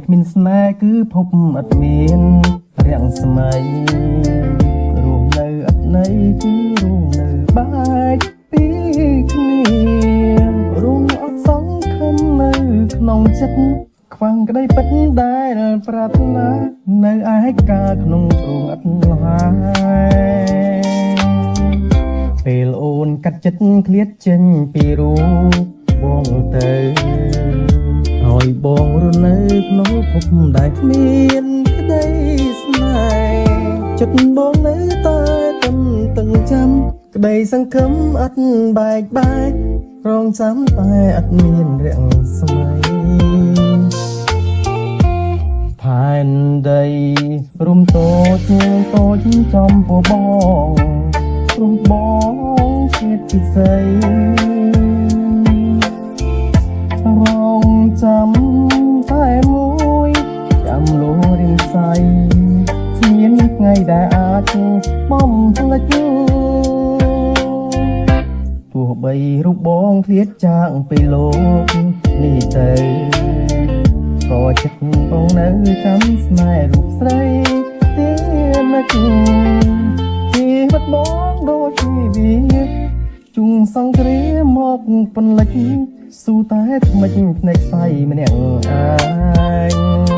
គ្មានស្នេហ៍គឺភពអត់មានរាំងស្មៃរស់នៅអត់ន័យគឺរស់នៅបែកពីគ្នារងអត់សង្ឃឹមនៅក្នុងចិត្តខ្វាំងក្តីពិតដែលប្រាថ្នានៅឯកាក្នុងព្រោះអត់ហើយពេលអូនកាត់ចិត្តឃ្លាតចេញពីរូបបងទៅឲ្យបងរស់នៅក្នុងភពដែលគ្មានក្តីស្នេហ៍ចិត្តបងនៅតែតឹងចាំក្តីសង្ឃឹមអត់បែកបាក់រងចាំតែអត់មានរាំងស្មៃផែនដីរុំតូចចំពោះបងព្រមបងជាតិពិសីរងចាំតែមួយចាំលួរៀងសៃមានថ្ងៃដែលអាចបំភ្លេចទោះបីរូបបងឃ្លាតចាកពីលោកនេះទៅក៏ចិត្តបងនៅចាំស្នេហ៍រូបស្រីទេនឹកជីវិតបងដូចជាវាជុំសង្គ្រាមមកពន្លិចស៊ូតែថ្មិចភ្នែកស្អីម្នាក់ឯង